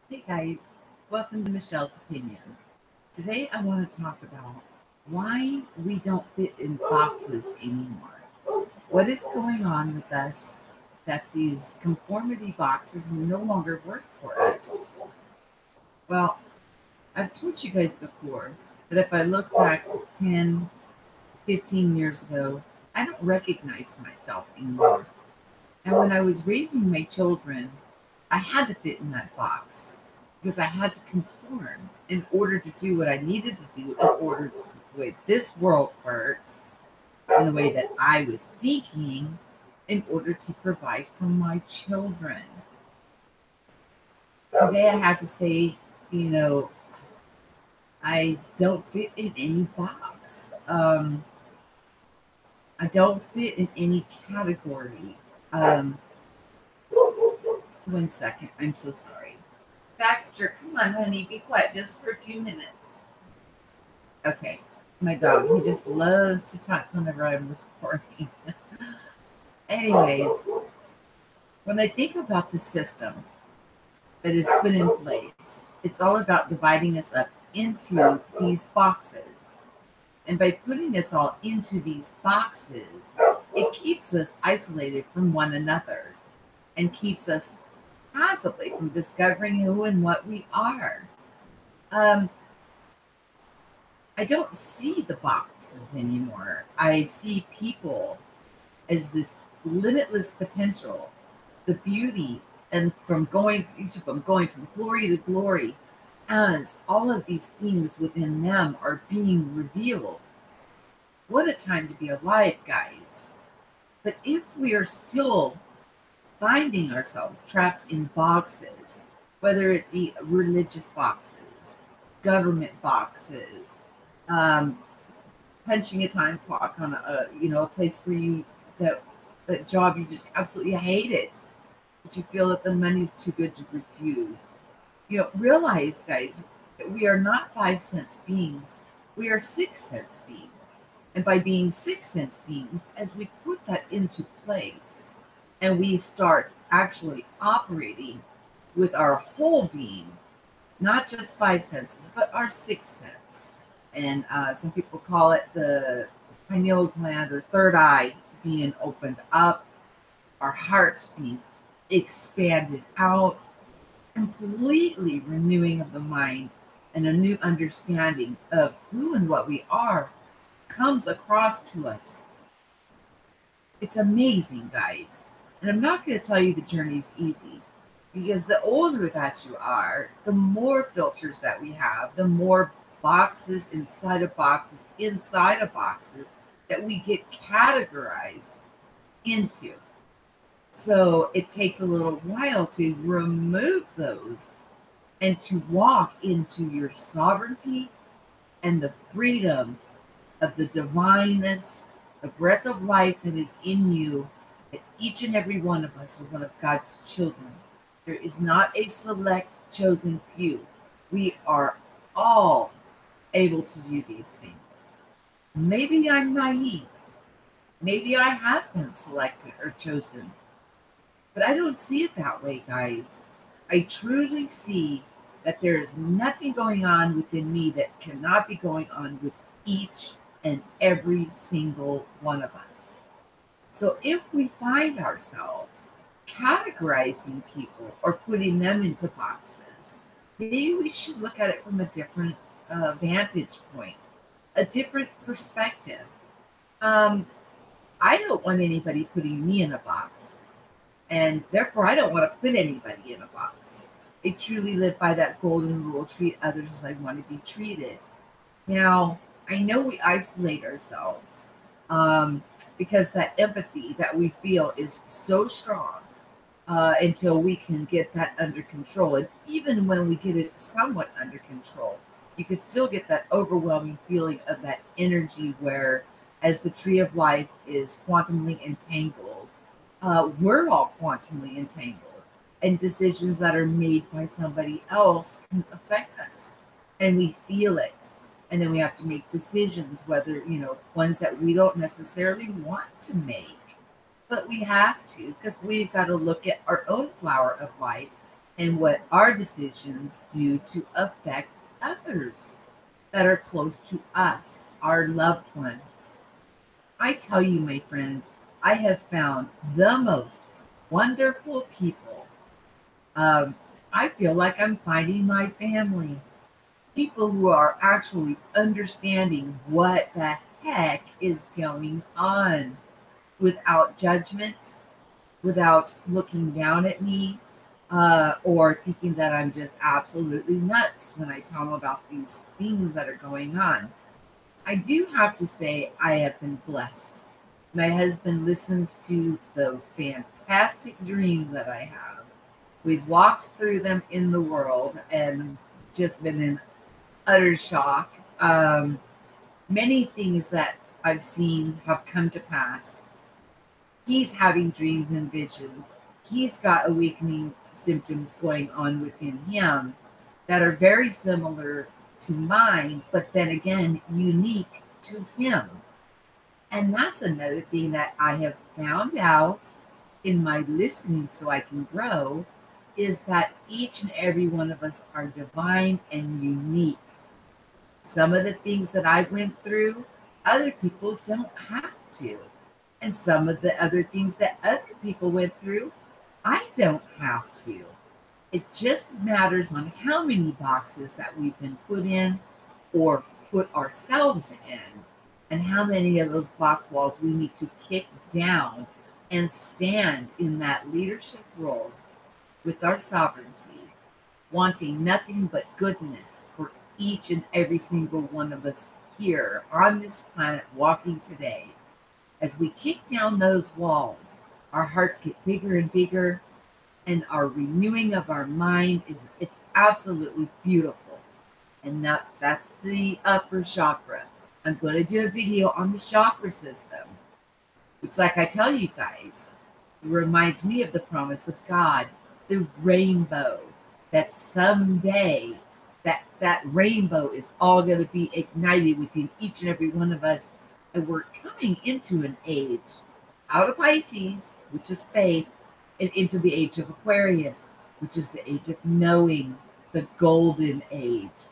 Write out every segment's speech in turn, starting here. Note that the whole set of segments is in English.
Hey guys, welcome to Michelle's Opinions. Today I want to talk about why we don't fit in boxes anymore. What is going on with us that these conformity boxes no longer work for us? Well, I've told you guys before that if I look back to 10, 15 years ago, I don't recognize myself anymore. And when I was raising my children, I had to fit in that box because I had to conform in order to do what I needed to do in order to the way this world works and the way that I was thinking in order to provide for my children. Today I have to say, you know, I don't fit in any box. I don't fit in any category. Um, 1 second, I'm so sorry. Baxter, come on, honey, be quiet just for a few minutes. Okay, my dog, he just loves to talk whenever I'm recording. Anyways, when I think about the system that is put in place, it's all about dividing us up into these boxes. And by putting us all into these boxes, it keeps us isolated from one another and keeps us possibly from discovering who and what we are. Um, I don't see the boxes anymore. I see people as this limitless potential, the beauty, and from going, each of them going from glory to glory, as all of these things within them are being revealed. What a time to be alive, guys. But if we are still finding ourselves trapped in boxes, whether it be religious boxes, government boxes, um, punching a time clock on a place where you that that job you just absolutely hate it, but you feel that the money's too good to refuse. Realize, guys, that we are not 5 cents beings. We are 6 cents beings. And by being 6 cents beings, as we put that into place and we start actually operating with our whole being, not just 5 senses, but our 6 sense. And some people call it the pineal gland or third eye being opened up, our hearts being expanded out, completely renewing of the mind and a new understanding of who and what we are comes across to us. It's amazing, guys. And I'm not going to tell you the journey's easy because the older that you are, the more filters that we have, the more boxes inside of boxes that we get categorized into. So it takes a little while to remove those and to walk into your sovereignty and the freedom of the divineness, the breath of life that is in you, that each and every one of us is one of God's children. There is not a select chosen few. We are all able to do these things. Maybe I'm naive. Maybe I have been selected or chosen, but I don't see it that way, guys. I truly see that there is nothing going on within me that cannot be going on with each and every single one of us. So if we find ourselves categorizing people or putting them into boxes, maybe we should look at it from a different vantage point, a different perspective. Um, I don't want anybody putting me in a box, and therefore I don't want to put anybody in a box. I truly live by that golden rule: treat others as I want to be treated. Now, I know we isolate ourselves um, because that empathy that we feel is so strong until we can get that under control. And even when we get it somewhat under control, you can still get that overwhelming feeling of that energy where, as the tree of life is quantumly entangled, we're all quantumly entangled. And decisions that are made by somebody else can affect us. And we feel it, and then we have to make decisions, whether ones that we don't necessarily want to make, but we have to because we've got to look at our own flower of life and what our decisions do to affect others that are close to us, our loved ones. I tell you, my friends, I have found the most wonderful people. Um, I feel like I'm finding my family. People who are actually understanding what the heck is going on without judgment, without looking down at me, or thinking that I'm just absolutely nuts when I tell them about these things that are going on. I do have to say, I have been blessed. My husband listens to the fantastic dreams that I have. We've walked through them in the world and just been in utter shock. Many things that I've seen have come to pass. He's having dreams and visions. He's got awakening symptoms going on within him that are very similar to mine, but then again, unique to him. And that's another thing that I have found out in my listening so I can grow is that each and every one of us are divine and unique. Some of the things that I went through, other people don't have to. And some of the other things that other people went through, I don't have to. It just matters on how many boxes that we've been put in or put ourselves in, and how many of those box walls we need to kick down and stand in that leadership role with our sovereignty, wanting nothing but goodness for each and every single one of us here on this planet walking today. As we kick down those walls, our hearts get bigger and bigger, and our renewing of our mind it's absolutely beautiful. And that's the upper chakra. I'm going to do a video on the chakra system, which, like I tell you guys, it reminds me of the promise of God, the rainbow, that someday that rainbow is all going to be ignited within each and every one of us. And we're coming into an age out of Pisces, which is faith, and into the age of Aquarius, which is the age of knowing, the golden age.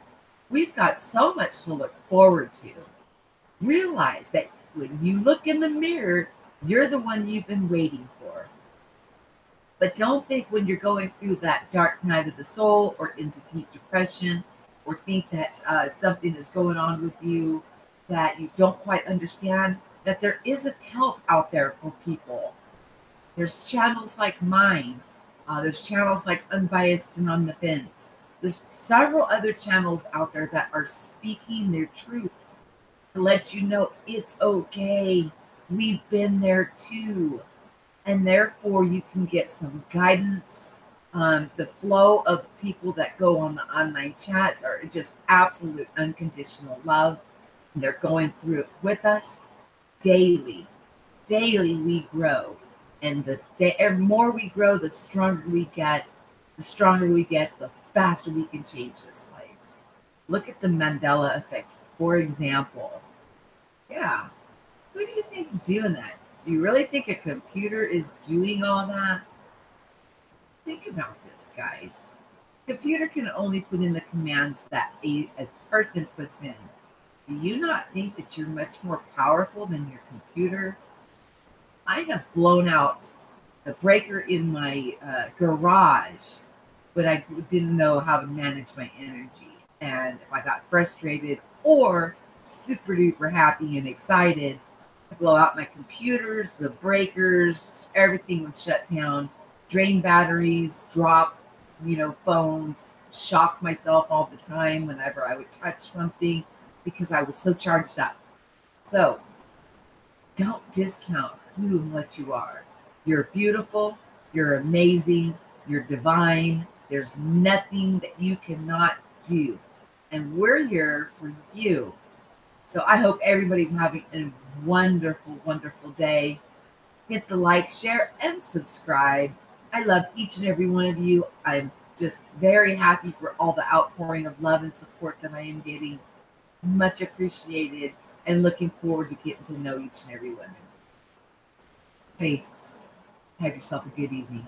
We've got so much to look forward to. Realize that when you look in the mirror, you're the one you've been waiting for. But don't think when you're going through that dark night of the soul or into deep depression, or think that something is going on with you that you don't quite understand, that there isn't help out there for people. There's channels like mine. There's channels like Unbiased and On the Fence. There's several other channels out there that are speaking their truth to let you know it's okay. We've been there too. And therefore, you can get some guidance. The flow of people that go on the online chats are just absolute unconditional love. And they're going through it with us daily. Daily, we grow. And the more we grow, the stronger we get. The stronger we get, the faster we can change this place. Look at the Mandela effect, for example. Yeah. Who do you think's doing that? Do you really think a computer is doing all that? Think about this, guys. Computer can only put in the commands that a person puts in. Do you not think that you're much more powerful than your computer? I have blown out the breaker in my garage, but I didn't know how to manage my energy. And if I got frustrated or super duper happy and excited, I blow out my computers, the breakers, everything would shut down, drain batteries, drop, phones, shock myself all the time whenever I would touch something because I was so charged up. So don't discount who and what you are. You're beautiful, you're amazing, you're divine. There's nothing that you cannot do. And we're here for you. So I hope everybody's having a wonderful, wonderful day. Hit the like, share, and subscribe. I love each and every one of you. I'm just very happy for all the outpouring of love and support that I am getting. Much appreciated, and looking forward to getting to know each and every one of you. Peace. Have yourself a good evening.